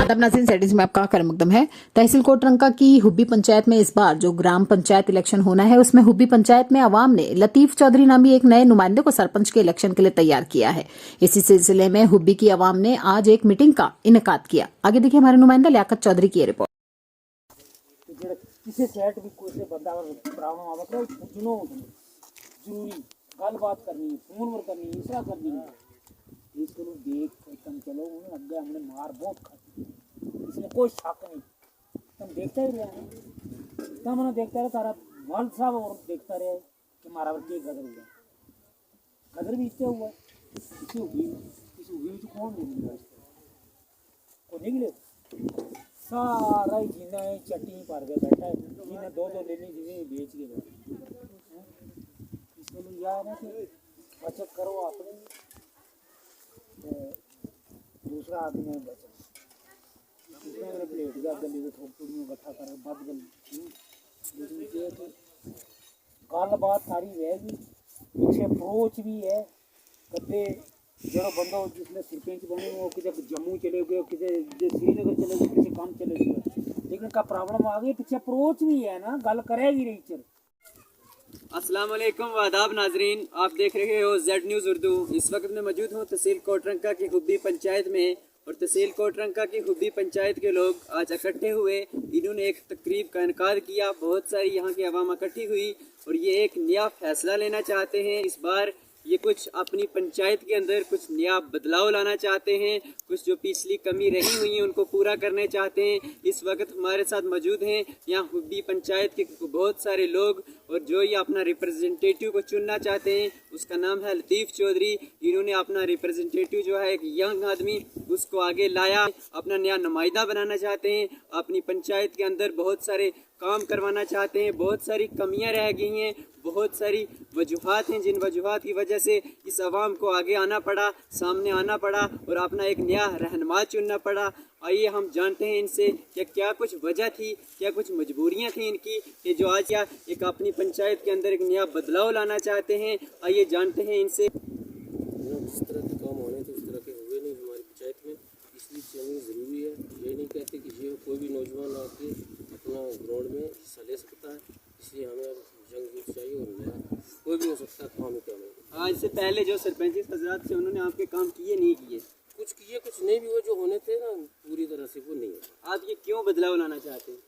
आदाब नाज़रीन, सेटिंग्स में आपका खैर मकदम है। तहसील कोटरंका की हुब्बी पंचायत में इस बार जो ग्राम पंचायत इलेक्शन होना है, उसमें हुब्बी पंचायत में अवाम ने लतीफ चौधरी नामी एक नए नुमाइंदे को सरपंच के इलेक्शन के लिए तैयार किया है। इसी सिलसिले में हुब्बी की अवाम ने आज एक मीटिंग का इनेकाद किया। आगे देखिए हमारे नुमाइंदा लियाकत चौधरी की रिपोर्ट। किसी सेट भी कोई से बंदा प्रॉब्लम आवे तो पूछनो जरूरी गलबात करनी फोन पर करनी इसरा करनी इसको देख तुम चलो उन्हें अग्गे हमने मार बहुत खाती इसमें कोई शक नहीं। तुम देखते ही रहे तुम ना देखते रहे तारा वर्ल्ड साहब और देखता रहे कि मारा के गदर हुआ गदर भी इससे हुआ इसी हुई तो कौन नहीं को निकले सारा ही जीना है चट्टी पर के बैठा है जीना दो लेनी जीने बेच के बैठा इसके लिए यह है ना कि बचत करो अपनी दूसरा आदमी है बचत दूसरा मेरे प्लेट का गली को थोड़ी थोड़ी इकट्ठा कर बद गली लेकिन ये कि गल बात सारी रहेगी पीछे अप्रोच भी है कदे जो बंदा जिसने सरपंच बने वो किसी जम्मू चले गए किसी श्रीनगर चले गए किसी काम चले गए लेकिन का प्रॉब्लम आ गई पीछे अप्रोच भी है ना गल करेगी रही चल। अस्सलाम वालेकुम वादाब नाजरीन, आप देख रहे हो जेड न्यूज़ उर्दू। इस वक्त मैं मौजूद हूँ तहसील कोटरंका की हुब्बी पंचायत में और तहसील कोटरंका की हुब्बी पंचायत के लोग आज इकट्ठे हुए। इन्होंने एक तकरीब का इनकाद किया, बहुत सारी यहाँ की आवाम इकट्ठी हुई और ये एक नया फैसला लेना चाहते हैं। इस बार ये कुछ अपनी पंचायत के अंदर कुछ नया बदलाव लाना चाहते हैं, कुछ जो पिछली कमी रही हुई है उनको पूरा करने चाहते हैं। इस वक्त हमारे साथ मौजूद हैं यहाँ हुब्बी पंचायत के बहुत सारे लोग और जो ये अपना रिप्रेजेंटेटिव को चुनना चाहते हैं उसका नाम है लतीफ़ चौधरी। इन्होंने अपना रिप्रेजेंटेटिव जो है एक यंग आदमी उसको आगे लाया, अपना नया नुमाइंदा बनाना चाहते हैं, अपनी पंचायत के अंदर बहुत सारे काम करवाना चाहते हैं। बहुत सारी कमियां रह गई हैं, बहुत सारी वजूहात हैं जिन वजूहात की वजह से इस आवाम को आगे आना पड़ा, सामने आना पड़ा और अपना एक नया रहनुमा चुनना पड़ा। आइए हम जानते हैं इनसे कि क्या कुछ वजह थी, क्या कुछ मजबूरियां थी इनकी कि जो आज या एक अपनी पंचायत के अंदर एक नया बदलाव लाना चाहते हैं। आइए जानते हैं इनसे। जिस तरह के काम होने थे उस तरह के हुए नहीं हमारी पंचायत में, इसलिए चेंजिंग ज़रूरी है। ये नहीं कहते कि ये कोई भी नौजवान आके अपना ग्राउंड में हिस्सा ले सकता है, इसलिए हमें अब जंग यूथ चाहिए और नया कोई भी हो सकता है काम क्या नहीं। आज से पहले जो सरपंच हजरात से उन्होंने आपके काम किए नहीं किए, कुछ किए कुछ नहीं भी हुए, जो होने थे ना पूरी तरह से वो नहीं है। आप ये क्यों बदलाव लाना चाहते हैं?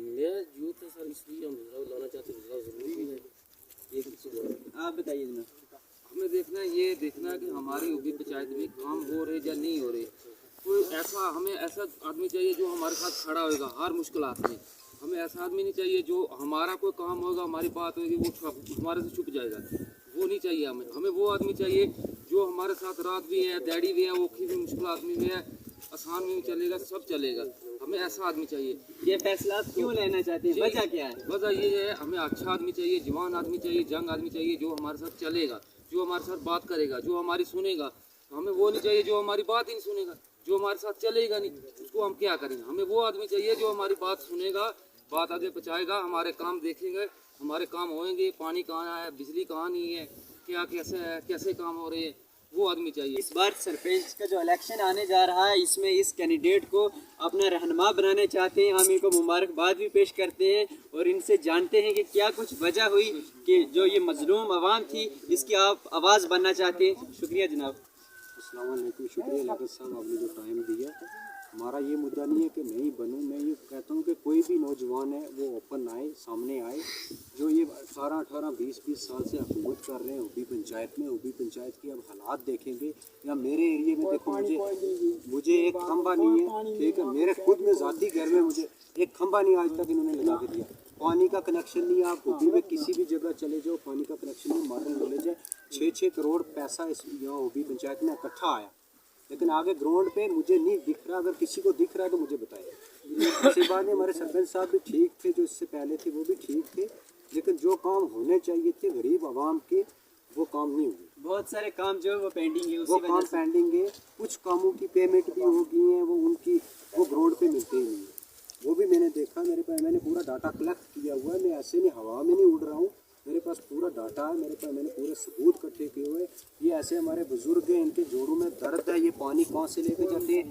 नया यूथ है सर, इसलिए हम बदलाव लाना चाहते हैं। बदलाव ज़रूरी भी है। आप बताइए जनाब। हमें देखना है, ये देखना है कि हमारी हुब्बी पंचायत में काम हो रहे या नहीं हो रहे। कोई ऐसा हमें ऐसा आदमी चाहिए जो हमारे साथ खड़ा होगा हर मुश्किलात में। हमें ऐसा आदमी नहीं चाहिए जो हमारा कोई काम होगा, हमारी बात होगी वो हमारे से छुप जाएगा, वो नहीं चाहिए हमें। हमें वो आदमी चाहिए जो हमारे साथ रात भी है, डैडी भी है, औखी भी मुश्किल आदमी भी है, आसान में भी चलेगा, सब चलेगा। हमें ऐसा आदमी चाहिए। ये फैसला क्यों लेना चाहते हैं, वजह क्या है? वजह ये है, हमें अच्छा आदमी चाहिए, जवान आदमी चाहिए, जंग आदमी चाहिए, जो हमारे साथ चलेगा, जो हमारे साथ बात करेगा, जो हमारी सुनेगा। हमें वो नहीं चाहिए जो हमारी बात ही नहीं सुनेगा, जो हमारे साथ चलेगा नहीं, उसको हम क्या करेंगे। हमें वो आदमी चाहिए जो हमारी बात सुनेगा, बात आगे पहुँचाएगा, हमारे काम देखेंगे, हमारे काम होंगे। पानी कहाँ है, बिजली कहाँ नहीं है, क्या कैसे है, कैसे काम हो रहे हैं, वो आदमी चाहिए। इस बार सरपंच का जो इलेक्शन आने जा रहा है इसमें इस कैंडिडेट को अपना रहनुमा बनाने चाहते हैं। हम इनको मुबारकबाद भी पेश करते हैं और इनसे जानते हैं कि क्या कुछ वजह हुई कि जो ये मजलूम आवाम थी इसकी आप आवाज़ बनना चाहते हैं। शुक्रिया जनाब। अस्सलाम वालेकुम, शुक्रिया लियाकत साहब आपने जो टाइम दिया। हमारा ये मुद्दा नहीं है कि मैं ही बनूं, मैं ये कहता हूँ कि कोई भी नौजवान है वो ओपन आए, सामने आए। जो ये 18, 18, 20 साल से हुकूमत कर रहे हैं हुब्बी पंचायत में, हुब्बी पंचायत की अब हालात देखेंगे या मेरे एरिए में देखो, मुझे एक खंबा नहीं है, ठीक है, मेरे खुद में ज़ाती घर में मुझे एक खंबा नहीं आज तक इन्होंने लगा के दिया। पानी का कनेक्शन नहीं है। आप हुब्बी में किसी भी जगह चले जाओ, पानी का कनेक्शन नहीं। मॉडर्न विलेज है, 6-6 करोड़ पैसा इस यहाँ हुब्बी पंचायत में इकट्ठा आया, लेकिन आगे ग्राउंड पे मुझे नहीं दिख रहा। अगर किसी को दिख रहा है तो मुझे बताइए। इसी बात में हमारे सरपंच साहब भी ठीक थे, जो इससे पहले थे वो भी ठीक थे, लेकिन जो काम होने चाहिए थे गरीब आवाम के वो काम नहीं हुए। बहुत सारे काम जो है वो पेंडिंग है, वो काम पेंडिंग है। कुछ कामों की पेमेंट भी हो गई है, वो उनकी वो ग्राउंड पे मिलते ही नहीं है। वो भी मैंने देखा, मेरे पास मैंने पूरा डाटा कलेक्ट किया हुआ है। मैं ऐसे नहीं हवा में नहीं उड़ रहा हूँ, मेरे पास पूरा डाटा है, मेरे पास मैंने पूरे सबूत इकट्ठे किए हुए। ये ऐसे हमारे बुजुर्ग हैं, इनके जोड़ों में दर्द है, ये पानी कहाँ से लेके जाते हैं,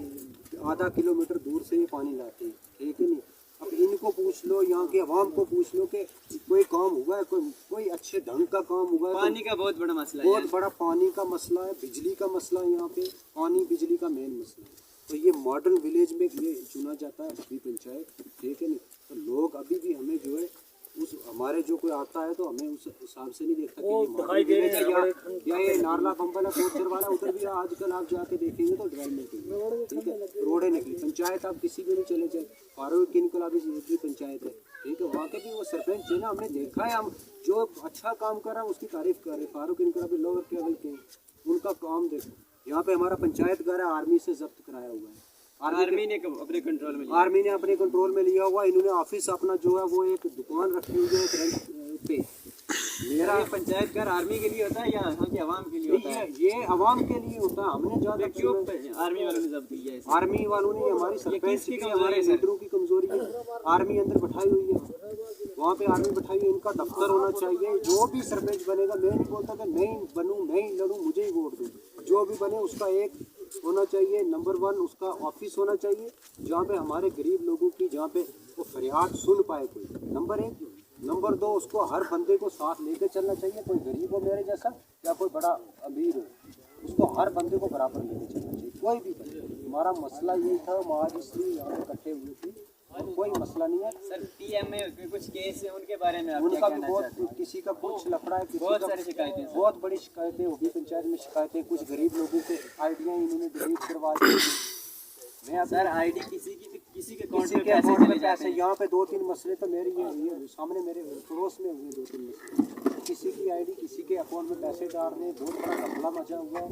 आधा किलोमीटर दूर से ये पानी लाते हैं, ठीक है नहीं। अब इनको पूछ लो, यहाँ के अवाम को पूछ लो कि कोई काम हुआ है, कोई अच्छे ढंग का काम हुआ है? पानी का बहुत बड़ा मसला है, बहुत बड़ा पानी का मसला है, बिजली का मसला है, यहाँ पे पानी बिजली का मेन मसला है। तो ये मॉडर्न विलेज में ये चुना जाता है हुब्बी पंचायत, ठीक है नहीं। तो लोग अभी भी हमें जो है उस हमारे जो कोई आता है तो हमें उस हिसाब से नहीं देखता कि ये मॉडर्न विलेज है या ये नारला पंपल है कोचर वाला, उधर भी आजकल आप जाके देखेंगे तो डेवलपमेंट है, ठीक है। रोडें निकली, पंचायत आप किसी भी नहीं चले जाए, फारूक किनकलाबी की पंचायत है, ठीक है। वहाँ के भी वो सरपंच है ना, हमने देखा है, हम जो अच्छा काम कर रहा है उसकी तारीफ कर रहे हैं। फारूक किनकलाबी लोअर लेवल के, उनका काम देखो। यहाँ पे हमारा पंचायत घर है, आर्मी से जब्त कराया हुआ है, आर्मी ने अपने कंट्रोल में लिया। आर्मी ने अपने कंट्रोल में लिया हुआ। इन्होंने ऑफिस अपना जो है वो एक दुकान रखी हुई है एक रेंट पे। मेरा ये पंचायत घर आर्मी के लिए होता है या यहाँ के अवाम के लिए होता है? ये अवाम के लिए होता है। हमने ज्यादा क्यों आर्मी वालों ने जब्त किया है? आर्मी वालों ने हमारी सरपंच की, हमारे लीडरों की कमजोरी है। आर्मी अंदर बैठाई हुई है, वहाँ पे आर्मी बैठाई हुई है। इनका दफ्तर होना चाहिए। जो भी सरपंच बनेगा, मैं नहीं बोलता कि मैं ही बनूँ, मैं ही लड़ूँ, मुझे ही वोट दूँ। जो भी बने उसका एक होना चाहिए, नंबर 1 उसका ऑफिस होना चाहिए, जहाँ पे हमारे गरीब लोगों की, जहाँ पे वो फरियाद सुन पाए कोई, नंबर 1। नंबर 2 उसको हर बंदे को साथ लेके चलना चाहिए, कोई गरीब हो मेरे जैसा या कोई बड़ा अमीर हो, उसको हर बंदे को बराबर लेके चलना चाहिए, कोई भी बंदे। हमारा मसला यही था, हम आज इसलिए यहाँ पे इकट्ठे हुए थे, और कोई मसला नहीं है। सर पीएम में कुछ केस है, उनके बारे में आप क्या उनका भी कहना बहुत, चाहते हैं? किसी का कुछ लफड़ा है, किसी बहुत का सारी शिकायतें हैं, सर। बहुत बड़ी शिकायतें हुब्बी पंचायत में, शिकायतें कुछ गरीब लोगों के आइडिया इन्होंने डिलीट करवा दी। मैं सर आईडी किसी के अकाउंट किसी में के पैसे अकाउंट चले में जाते पैसे, हैं। यहाँ पे 2-3 मसले तो मेरे ये सामने मेरे पड़ोस में हुए 2-3 मसले। किसी की आईडी किसी के अकाउंट में पैसे डाल रहे हैं, बहुत बड़ा घपला मचा हुआ है।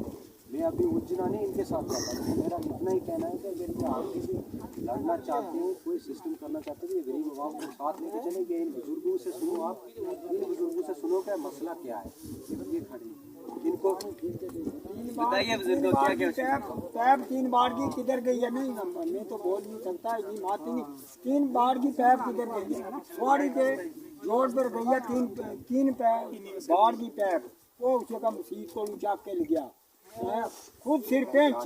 मैं अभी उलझना नहीं इनके साथ जाता हूँ। मेरा इतना ही कहना है कि अगर ये आगे भी लड़ना चाहते हैं, कोई सिस्टम करना चाहते हैं, ये गरीब आवाम को साथ लेके चलेंगे। इन बुजुर्गों से सुनो, आप इन बुजुर्गों से सुनो कि मसला क्या है। ये खड़े इनको बताइए बुजुर्गों क्या क्या पैप 3 बार की किधर गई है? नहीं मैं तो बोल नहीं सकता है, ये बात ही नहीं। 3 बार की पैप किधर गई है? सवारी के रोड पर गई है, 3 बार की पैप, वो उसे कम सीट को उचाक के ले गया। खुद सिर पेंच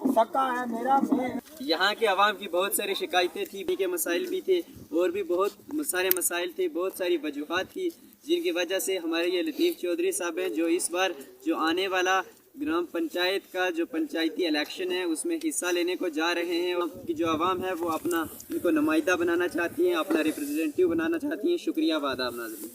सक्का है मेरा। मैं यहाँ के अवाम की बहुत सारी शिकायतें थी, भी के मसाइल भी थे, और भी बहुत सारे मसाइल थे, बहुत सारी वजूहात थी, जिनकी वजह से हमारे ये लतीफ़ चौधरी साहब हैं, जो इस बार जो आने वाला ग्राम पंचायत का जो पंचायती इलेक्शन है उसमें हिस्सा लेने को जा रहे हैं। कि जो आवाम है वो अपना इनको नुमाइंदा बनाना चाहती हैं, अपना रिप्रेजेंटेटिव बनाना चाहती हैं। शुक्रिया, आदाब नाज़रीन।